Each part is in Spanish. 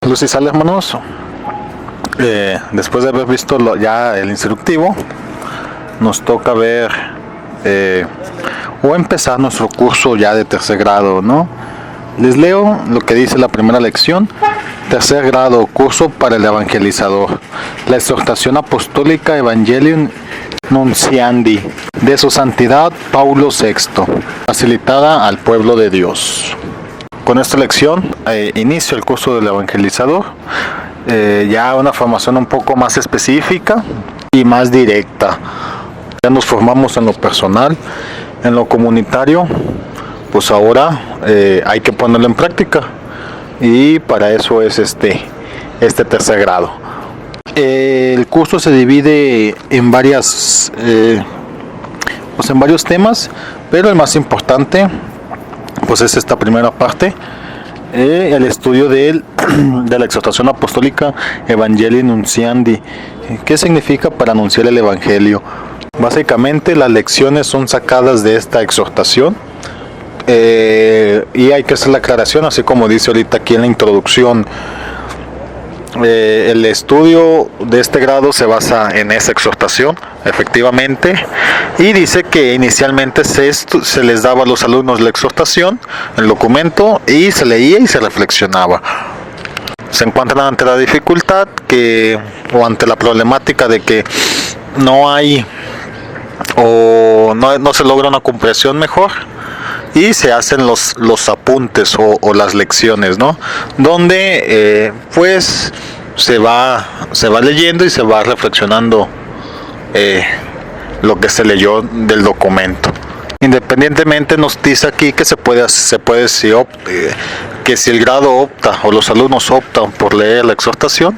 Luz y sal, hermanos. Después de haber visto ya el instructivo, nos toca ver o empezar nuestro curso ya de tercer grado, ¿no? Les leo lo que dice la primera lección. Tercer grado, curso para el evangelizador. La exhortación apostólica Evangelium Nunciandi de su santidad Paulo VI, facilitada al pueblo de Dios. Con esta lección inicio el curso del evangelizador, ya una formación un poco más específica y más directa. Ya nos formamos en lo personal, en lo comunitario, pues ahora hay que ponerlo en práctica, y para eso es este tercer grado. El curso se divide en varios temas, pero el más importante pues es esta primera parte, el estudio de la exhortación apostólica Evangelii Nunciandi. ¿Qué significa para anunciar el evangelio? Básicamente las lecciones son sacadas de esta exhortación, y hay que hacer la aclaración, así como dice ahorita aquí en la introducción. El estudio de este grado se basa en esa exhortación, efectivamente, y dice que inicialmente se les daba a los alumnos la exhortación, el documento, y se leía y se reflexionaba. Se encuentran ante la dificultad o ante la problemática de que no hay o no se logra una comprensión mejor, y se hacen los apuntes o las lecciones, ¿no? Donde pues se va leyendo y se va reflexionando lo que se leyó del documento. Independientemente, nos dice aquí que se puede que si el grado opta o los alumnos optan por leer la exhortación,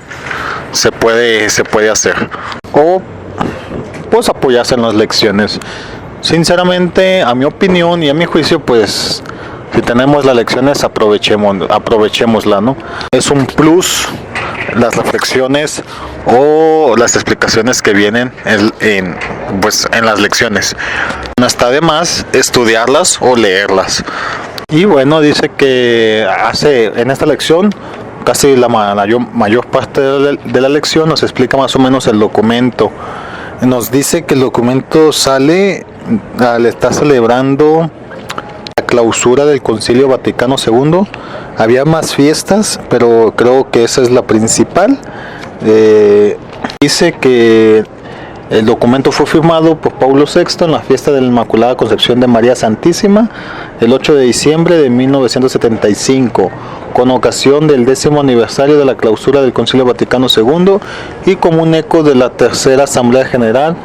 se puede hacer, o pues apoyarse en las lecciones. Sinceramente, a mi opinión y a mi juicio, pues si tenemos las lecciones, aprovechémosla, ¿no? Es un plus las reflexiones o las explicaciones que vienen en las lecciones. No está de más estudiarlas o leerlas. Y bueno, dice que en esta lección, casi la mayor parte de la lección nos explica más o menos el documento. Nos dice que el documento sale al estar celebrando la clausura del Concilio Vaticano II. Había más fiestas, pero creo que esa es la principal. Dice que el documento fue firmado por Paulo VI en la fiesta de la Inmaculada Concepción de María Santísima, el 8 de diciembre de 1975, con ocasión del 10º aniversario de la clausura del Concilio Vaticano II y como un eco de la tercera Asamblea General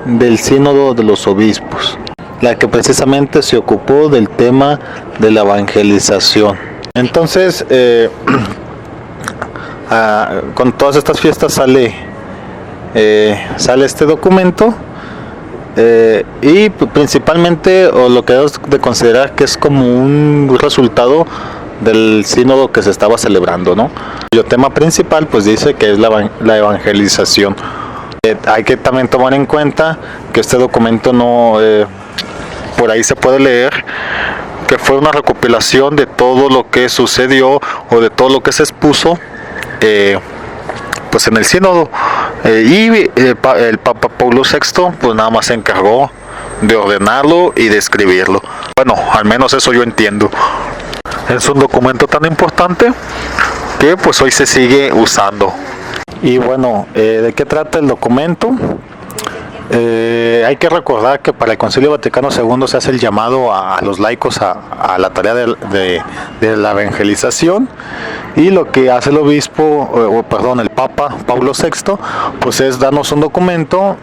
del Sínodo de los Obispos, la que precisamente se ocupó del tema de la evangelización. Entonces, con todas estas fiestas sale este documento, y principalmente, o lo que debemos de considerar que es como un resultado del sínodo que se estaba celebrando, ¿no? Y el tema principal pues dice que es la evangelización. Hay que también tomar en cuenta que este documento por ahí se puede leer que fue una recopilación de todo lo que sucedió o de todo lo que se expuso pues en el sínodo, y el Papa Paulo VI pues nada más se encargó de ordenarlo y de escribirlo. Bueno, al menos eso yo entiendo. Es un documento tan importante que pues hoy se sigue usando. Y bueno, ¿de qué trata el documento? Hay que recordar que para el Concilio Vaticano II se hace el llamado a los laicos a la tarea de la evangelización, y lo que hace el Papa Paulo VI pues es darnos un documento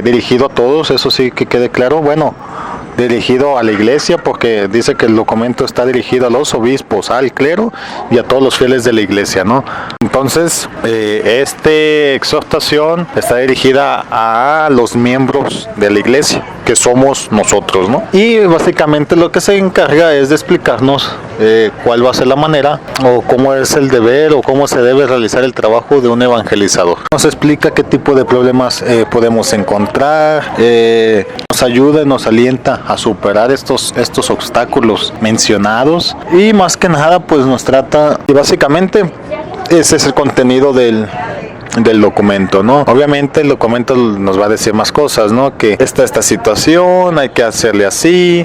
dirigido a todos, eso sí que quede claro, bueno, dirigido a la iglesia, porque dice que el documento está dirigido a los obispos, al clero y a todos los fieles de la iglesia, ¿no? Entonces, esta exhortación está dirigida a los miembros de la iglesia, que somos nosotros, ¿no? Y básicamente lo que se encarga es de explicarnos cuál va a ser la manera, o cómo es el deber, o cómo se debe realizar el trabajo de un evangelizador. Nos explica qué tipo de problemas podemos encontrar, nos ayuda y nos alienta a superar estos obstáculos mencionados, y más que nada pues nos trata, y básicamente ese es el contenido del documento, ¿no? Obviamente el documento nos va a decir más cosas, ¿no? Que esta situación, hay que hacerle así,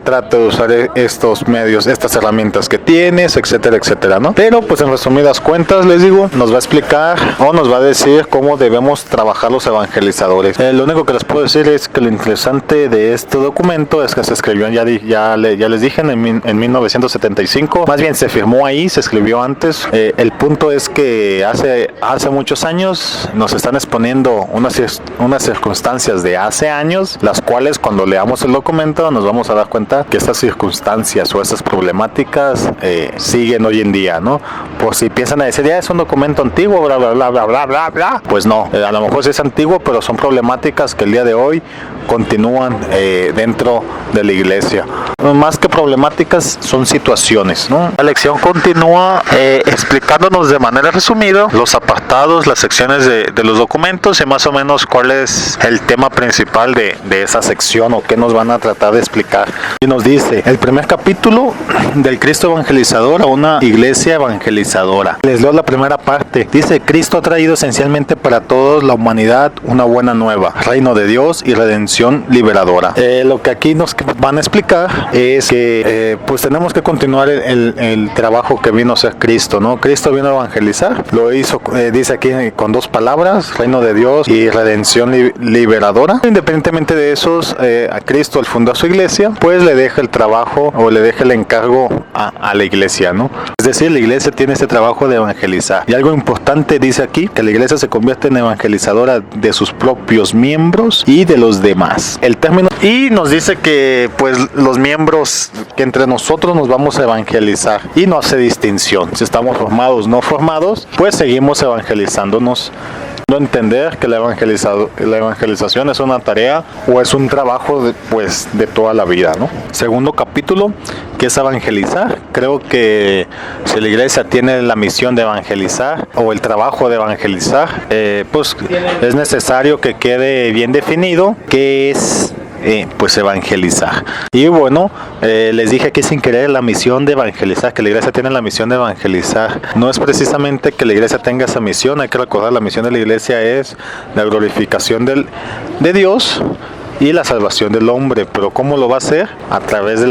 trata de usar estos medios, estas herramientas que tienes, etcétera, etcétera, ¿no? Pero pues en resumidas cuentas, les digo, nos va a explicar o nos va a decir cómo debemos trabajar los evangelizadores. Lo único que les puedo decir es que lo interesante de este documento es que se escribió, ya les dije, en 1975, más bien se firmó ahí, se escribió antes. El punto es que hace muchos años nos están exponiendo unas circunstancias de hace años, las cuales cuando leamos el documento nos vamos a dar cuenta que estas circunstancias o estas problemáticas siguen hoy en día, ¿no? Por si piensan a decir, ya es un documento antiguo, bla, bla, bla, bla, bla, bla, bla, pues no, a lo mejor sí es antiguo, pero son problemáticas que el día de hoy continúan dentro de la iglesia. Más que problemáticas, son situaciones, ¿no? La lección continúa explicándonos de manera resumida los apartados, las secciones de los documentos y más o menos cuál es el tema principal de esa sección o qué nos van a tratar de explicar. Y nos dice, el primer capítulo del Cristo evangelizador a una iglesia evangelizadora. Les leo la primera parte. Dice, Cristo ha traído esencialmente para todos la humanidad una buena nueva, reino de Dios y redención liberadora. Lo que aquí nos van a explicar es que pues tenemos que continuar el trabajo que vino a hacer Cristo, ¿no? Cristo vino a evangelizar, lo hizo, dice aquí con dos palabras, reino de Dios y redención liberadora. Independientemente de esos, a Cristo al fundar su iglesia, pues le deja el trabajo o le deja el encargo a la iglesia, ¿no? Es decir, la iglesia tiene este trabajo de evangelizar. Y algo importante dice aquí, que la iglesia se convierte en evangelizadora de sus propios miembros y de los demás. El término, y nos dice que pues los miembros, que entre nosotros nos vamos a evangelizar y no hace distinción. Si estamos formados o no formados, pues seguimos evangelizándonos. No entender que la evangelización es una tarea o es un trabajo de toda la vida, ¿no? Segundo capítulo, que es evangelizar. Creo que si la iglesia tiene la misión de evangelizar o el trabajo de evangelizar, pues es necesario que quede bien definido qué es pues evangelizar. Y bueno, les dije aquí sin querer la misión de evangelizar, que la iglesia tiene la misión de evangelizar. No es precisamente que la iglesia tenga esa misión, hay que recordar, la misión de la iglesia es la glorificación de Dios y la salvación del hombre, pero ¿cómo lo va a hacer? A través de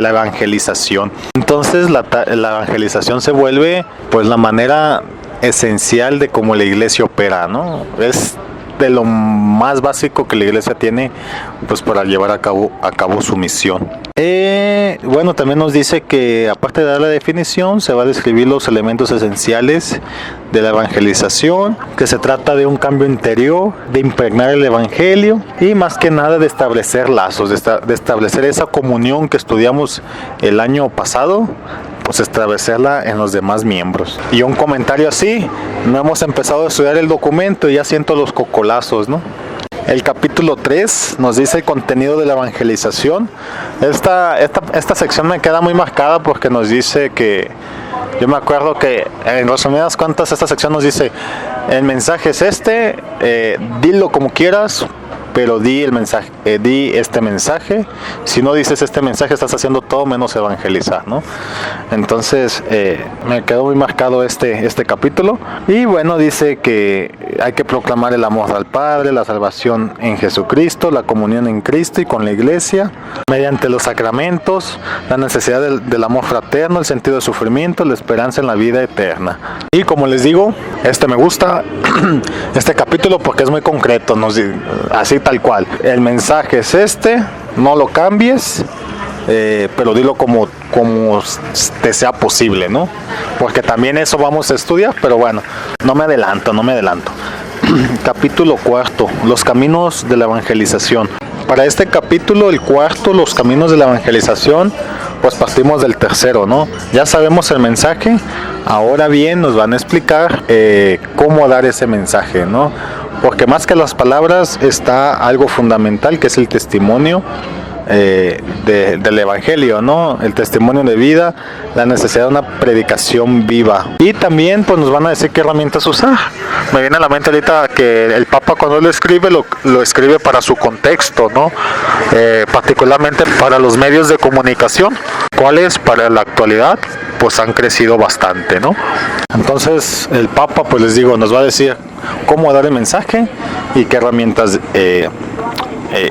la evangelización. Entonces la evangelización se vuelve pues la manera esencial de cómo la iglesia opera, ¿no? Es de lo más básico que la iglesia tiene pues para llevar a cabo su misión. Bueno, también nos dice que aparte de dar la definición, se va a describir los elementos esenciales de la evangelización, que se trata de un cambio interior, de impregnar el evangelio y más que nada de establecer lazos, de establecer esa comunión que estudiamos el año pasado, pues establecerla en los demás miembros. Y un comentario así, no hemos empezado a estudiar el documento y ya siento los cocolazos, ¿no? El capítulo 3 nos dice el contenido de la evangelización. Esta sección me queda muy marcada porque nos dice que, yo me acuerdo que en resumidas cuentas esta sección nos dice, el mensaje es dilo como quieras, pero di este mensaje. Si no dices este mensaje, estás haciendo todo menos evangelizar, ¿no? Entonces me quedó muy marcado este capítulo. Y bueno, dice que hay que proclamar el amor al Padre, la salvación en Jesucristo, la comunión en Cristo y con la iglesia, mediante los sacramentos, la necesidad del amor fraterno, el sentido de sufrimiento, la esperanza en la vida eterna. Y como les digo, me gusta este capítulo porque es muy concreto, así tal cual. El mensaje es no lo cambies, pero dilo como te sea posible, ¿no? Porque también eso vamos a estudiar, pero bueno, no me adelanto. Capítulo 4, los caminos de la evangelización. Para este capítulo, el cuarto, los caminos de la evangelización, pues partimos del tercero, ¿no? Ya sabemos el mensaje, ahora bien nos van a explicar cómo dar ese mensaje, ¿no? Porque más que las palabras está algo fundamental, que es el testimonio del evangelio, ¿no? El testimonio de vida, la necesidad de una predicación viva. Y también pues nos van a decir qué herramientas usar. Me viene a la mente ahorita que el Papa cuando lo escribe, lo escribe para su contexto, ¿no? Particularmente para los medios de comunicación. ¿Cuáles? Para la actualidad, pues han crecido bastante, ¿no? Entonces el Papa, pues les digo, nos va a decir cómo dar el mensaje y qué herramientas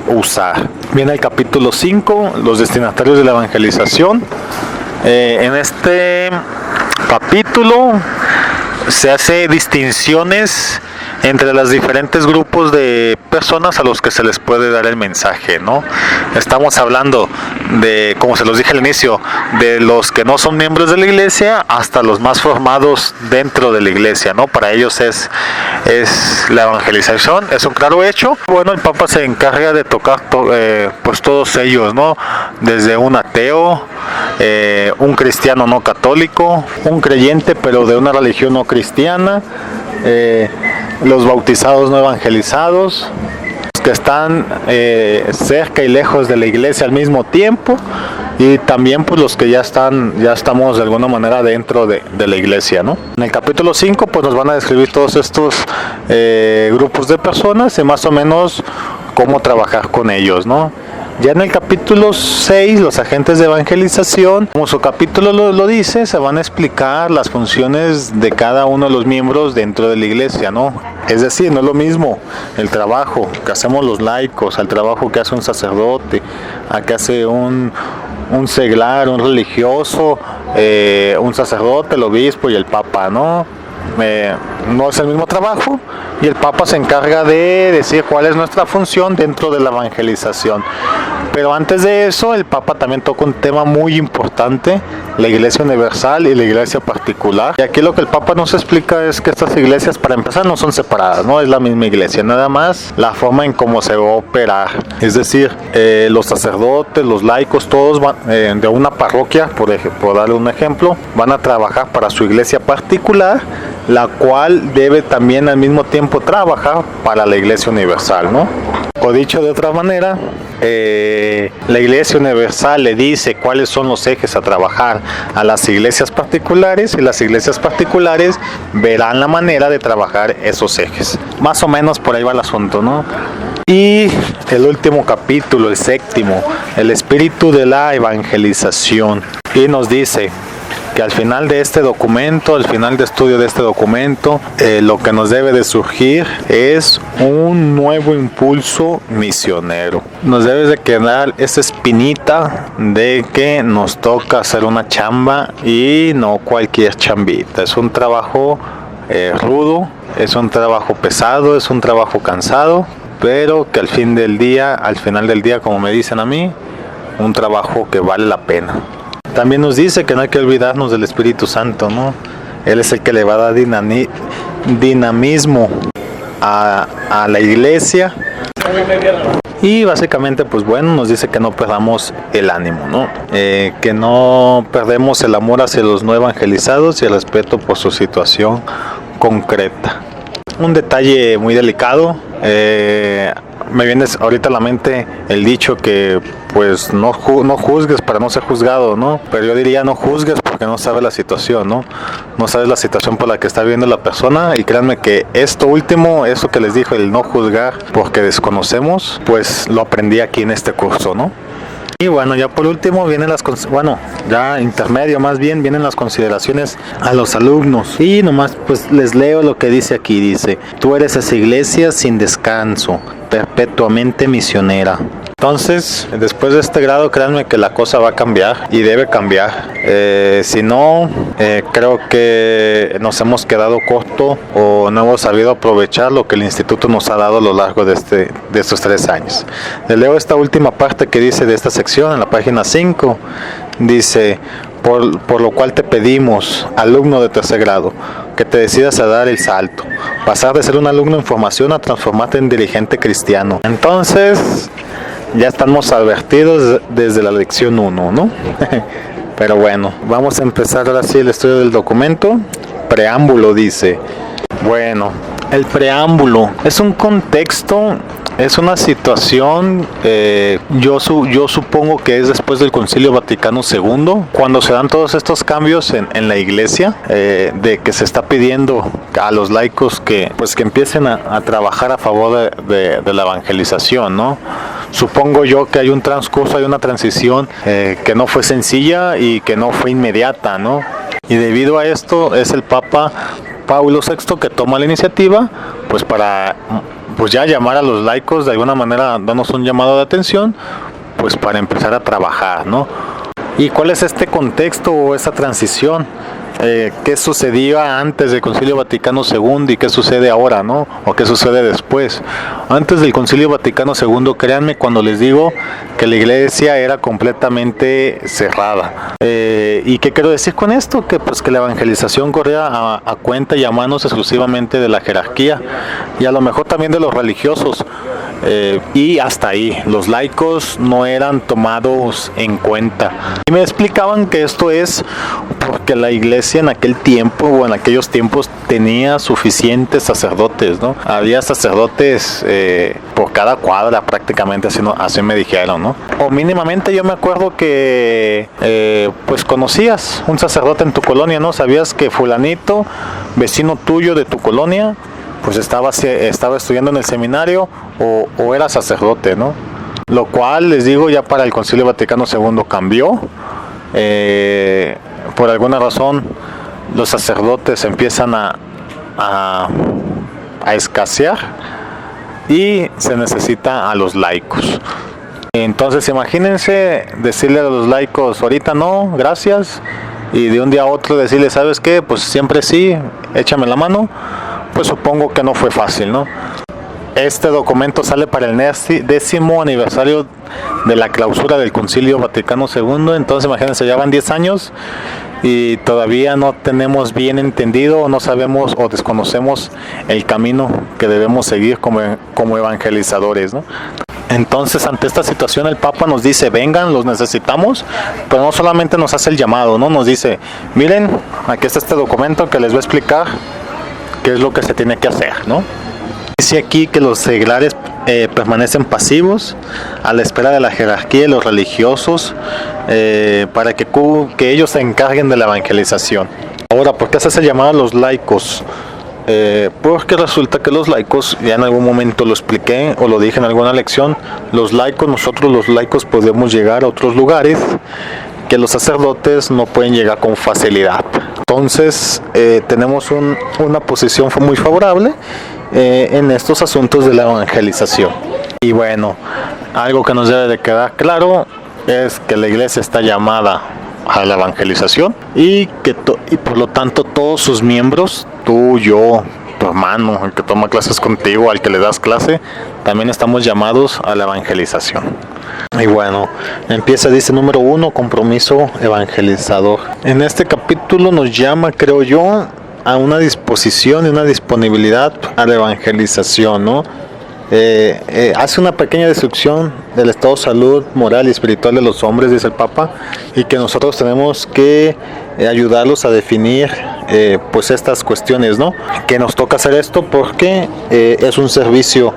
usar. Viene el capítulo 5, los destinatarios de la evangelización. En este capítulo se hace distinciones entre los diferentes grupos de personas a los que se les puede dar el mensaje, ¿no? Estamos hablando de, como se los dije al inicio, de los que no son miembros de la iglesia hasta los más formados dentro de la iglesia, ¿no? Para ellos es la evangelización, es un claro hecho. Bueno, el Papa se encarga de tocar pues todos ellos, ¿no? Desde un ateo, un cristiano no católico, un creyente pero de una religión no cristiana, los bautizados no evangelizados, los que están cerca y lejos de la iglesia al mismo tiempo, y también pues los que ya estamos de alguna manera dentro de la iglesia, ¿no? En el capítulo 5 pues nos van a describir todos estos grupos de personas y más o menos cómo trabajar con ellos, ¿no? Ya en el capítulo 6, los agentes de evangelización, como su capítulo lo dice, se van a explicar las funciones de cada uno de los miembros dentro de la iglesia, ¿no? Es decir, no es lo mismo el trabajo que hacemos los laicos, al trabajo que hace un sacerdote, a que hace un seglar, un religioso, un sacerdote, el obispo y el papa, ¿no? No es el mismo trabajo, y el Papa se encarga de decir cuál es nuestra función dentro de la evangelización. Pero antes de eso, el Papa también toca un tema muy importante, la iglesia universal y la iglesia particular. Y aquí lo que el Papa nos explica es que estas iglesias, para empezar, no son separadas, no es la misma iglesia, nada más la forma en cómo se va a operar. Es decir, los sacerdotes, los laicos, todos van, de una parroquia, por darle un ejemplo, van a trabajar para su iglesia particular, la cual debe también al mismo tiempo trabajar para la iglesia universal, ¿no? O dicho de otra manera, la iglesia universal le dice cuáles son los ejes a trabajar a las iglesias particulares, y las iglesias particulares verán la manera de trabajar esos ejes. Más o menos por ahí va el asunto, ¿no? Y el último capítulo, el 7º, el espíritu de la evangelización, y nos dice que al final de este documento, al final de estudio de este documento, lo que nos debe de surgir es un nuevo impulso misionero. Nos debe de quedar esa espinita de que nos toca hacer una chamba, y no cualquier chambita. Es un trabajo rudo, es un trabajo pesado, es un trabajo cansado, pero que al final del día, como me dicen a mí, un trabajo que vale la pena. También nos dice que no hay que olvidarnos del Espíritu Santo, ¿no? Él es el que le va a dar dinamismo a la iglesia. Y básicamente, pues bueno, nos dice que no perdamos el ánimo, ¿no? Que no perdemos el amor hacia los no evangelizados y el respeto por su situación concreta. Un detalle muy delicado, me viene ahorita a la mente el dicho que pues no juzgues para no ser juzgado, ¿no? Pero yo diría no juzgues porque no sabes la situación, ¿no? No sabes la situación por la que está viviendo la persona, y créanme que esto último, eso que les dijo, el no juzgar porque desconocemos, pues lo aprendí aquí en este curso, ¿no? Y bueno, ya por último vienen ya intermedio más bien, vienen las consideraciones a los alumnos. Y nomás pues les leo lo que dice aquí, dice: tú eres esa iglesia sin descanso, perpetuamente misionera. Entonces, después de este grado, créanme que la cosa va a cambiar y debe cambiar. Si no, creo que nos hemos quedado corto o no hemos sabido aprovechar lo que el instituto nos ha dado a lo largo de estos 3 años. Les leo esta última parte que dice de esta sección en la página 5. Dice: por lo cual te pedimos, alumno de 3er grado, que te decidas a dar el salto, pasar de ser un alumno en formación a transformarte en dirigente cristiano. Entonces, ya estamos advertidos desde la lección 1, ¿no? Pero bueno, vamos a empezar ahora sí el estudio del documento. Preámbulo dice. Bueno, el preámbulo es un contexto, es una situación, yo supongo que es después del Concilio Vaticano II, cuando se dan todos estos cambios en la iglesia, de que se está pidiendo a los laicos que empiecen a trabajar a favor de la evangelización, ¿no? Supongo yo que hay un transcurso, hay una transición que no fue sencilla y que no fue inmediata, ¿no? Y debido a esto es el Papa Paulo VI que toma la iniciativa pues para pues ya llamar a los laicos, de alguna manera darnos un llamado de atención pues para empezar a trabajar, ¿no? ¿Y cuál es este contexto o esta transición? ¿Qué sucedía antes del Concilio Vaticano II y qué sucede ahora, ¿no? O qué sucede después. Antes del Concilio Vaticano II, créanme cuando les digo que la iglesia era completamente cerrada. ¿Y qué quiero decir con esto? Que pues que la evangelización corría a cuenta y a manos exclusivamente de la jerarquía y a lo mejor también de los religiosos. Y hasta ahí, los laicos no eran tomados en cuenta. Y me explicaban que esto es porque la iglesia en aquel tiempo o en aquellos tiempos tenía suficientes sacerdotes, ¿no? Había sacerdotes por cada cuadra prácticamente, así me dijeron, ¿no? O mínimamente yo me acuerdo que pues conocías un sacerdote en tu colonia, ¿no? Sabías que fulanito, vecino tuyo de tu colonia, pues estaba estudiando en el seminario o era sacerdote, ¿no? Lo cual, les digo, ya para el Concilio Vaticano II cambió. Por alguna razón, los sacerdotes empiezan a escasear y se necesita a los laicos. Entonces, imagínense decirle a los laicos, ahorita no, gracias, y de un día a otro decirle, ¿sabes qué? Pues siempre sí, échame la mano. Pues supongo que no fue fácil, ¿no? Este documento sale para el 10º aniversario de la clausura del Concilio Vaticano II, entonces imagínense, ya van 10 años y todavía no tenemos bien entendido, o no sabemos o desconocemos el camino que debemos seguir como evangelizadores, ¿no? Entonces, ante esta situación, el Papa nos dice, vengan, los necesitamos, pero no solamente nos hace el llamado, ¿no? Nos dice, miren, aquí está este documento que les va a explicar qué es lo que se tiene que hacer, ¿no? Dice aquí que los seglares permanecen pasivos a la espera de la jerarquía y los religiosos para que ellos se encarguen de la evangelización. Ahora, ¿por qué se hace llamar a los laicos? Porque resulta que los laicos, ya en algún momento lo expliqué o lo dije en alguna lección, nosotros los laicos podemos llegar a otros lugares que los sacerdotes no pueden llegar con facilidad. Entonces tenemos una posición muy favorable en estos asuntos de la evangelización. Y bueno, algo que nos debe de quedar claro es que la iglesia está llamada a la evangelización y por lo tanto todos sus miembros, tú, yo, tu hermano, el que toma clases contigo, al que le das clase, también estamos llamados a la evangelización. Y bueno, dice número 1, compromiso evangelizador. En este capítulo nos llama, creo yo, a una disposición y una disponibilidad a la evangelización, ¿no? Hace una pequeña descripción del estado de salud moral y espiritual de los hombres, dice el Papa, y que nosotros tenemos que ayudarlos a definir pues estas cuestiones, ¿no? Que nos toca hacer esto porque es un servicio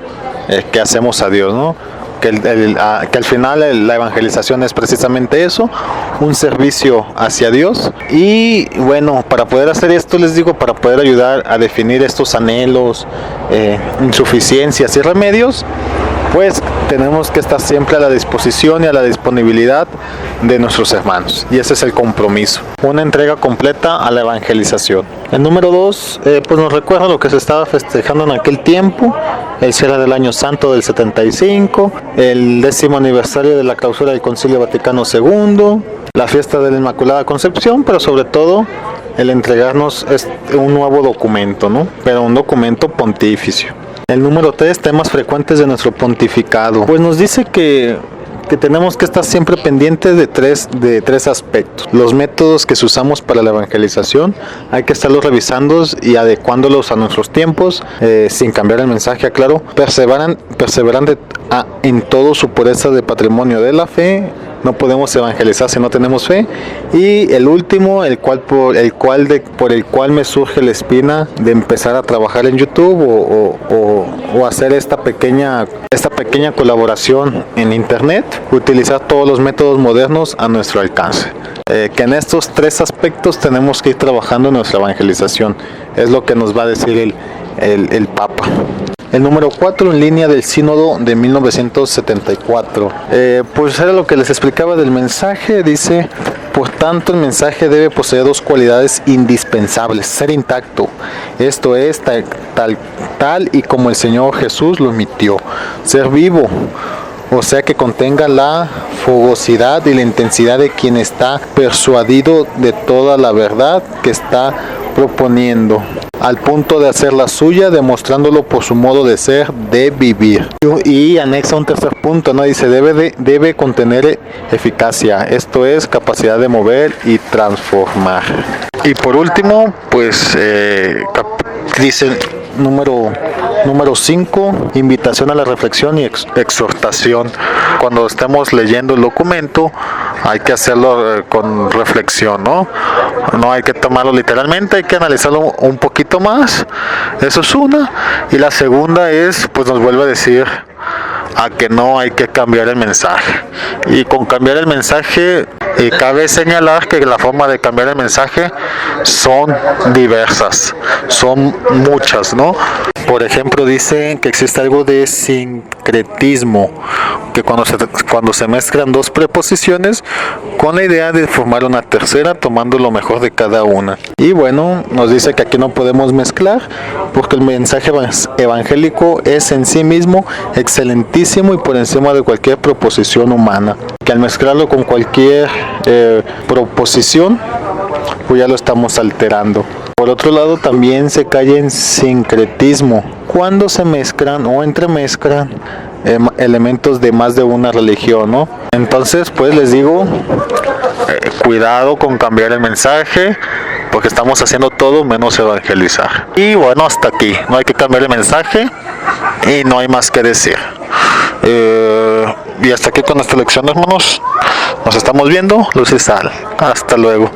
que hacemos a Dios, ¿no? Que al final la evangelización es precisamente eso, un servicio hacia Dios. Y bueno, para poder hacer esto, les digo, para poder ayudar a definir estos anhelos, insuficiencias y remedios, pues tenemos que estar siempre a la disposición y a la disponibilidad de nuestros hermanos, y ese es el compromiso, una entrega completa a la evangelización. El número 2 pues nos recuerda lo que se estaba festejando en aquel tiempo, el cierre del año santo del 75, el 10º aniversario de la clausura del Concilio Vaticano II, la fiesta de la Inmaculada Concepción, pero sobre todo el entregarnos un nuevo documento, ¿no? Pero un documento pontificio. El número 3, temas frecuentes de nuestro pontificado. Pues nos dice que tenemos que estar siempre pendientes de tres aspectos. Los métodos que usamos para la evangelización, hay que estarlos revisando y adecuándolos a nuestros tiempos, sin cambiar el mensaje, claro. Perseveran en todo su pureza de patrimonio de la fe. No podemos evangelizar si no tenemos fe. Y el último, por el cual me surge la espina de empezar a trabajar en YouTube o hacer esta pequeña colaboración en internet, utilizar todos los métodos modernos a nuestro alcance. Que en estos tres aspectos tenemos que ir trabajando en nuestra evangelización. Es lo que nos va a decir el Papa. El número 4, en línea del sínodo de 1974. Pues era lo que les explicaba del mensaje. Dice Por tanto, el mensaje debe poseer dos cualidades indispensables: ser intacto, esto es, tal y como el Señor Jesús lo emitió; ser vivo, o sea que contenga la fogosidad y la intensidad de quien está persuadido de toda la verdad que está proponiendo, al punto de hacerla suya, demostrándolo por su modo de ser, de vivir. Y anexa un tercer punto, ¿no? Dice, debe contener eficacia, esto es, capacidad de mover y transformar. Y por último, pues, dice número 5, invitación a la reflexión y exhortación. Cuando estemos leyendo el documento, hay que hacerlo con reflexión, ¿no? No hay que tomarlo literalmente, hay que analizarlo un poquito más. Eso es una. Y la segunda es, pues nos vuelve a decir a que no hay que cambiar el mensaje. Y con cambiar el mensaje, cabe señalar que la forma de cambiar el mensaje son diversas, son muchas, ¿no? Por ejemplo, dice que existe algo de sincretismo, que cuando se mezclan dos preposiciones con la idea de formar una tercera, tomando lo mejor de cada una. Y bueno, nos dice que aquí no podemos mezclar, porque el mensaje evangélico es en sí mismo excelentísimo y por encima de cualquier proposición humana, que al mezclarlo con cualquier proposición, pues ya lo estamos alterando. Por otro lado, también se cae en sincretismo cuando se mezclan o entremezclan elementos de más de una religión, ¿no? Entonces, pues les digo, cuidado con cambiar el mensaje, porque estamos haciendo todo menos evangelizar. Y bueno, hasta aquí. No hay que cambiar el mensaje y no hay más que decir. Y hasta aquí con esta lección, hermanos. Nos estamos viendo, luz y sal. Hasta luego.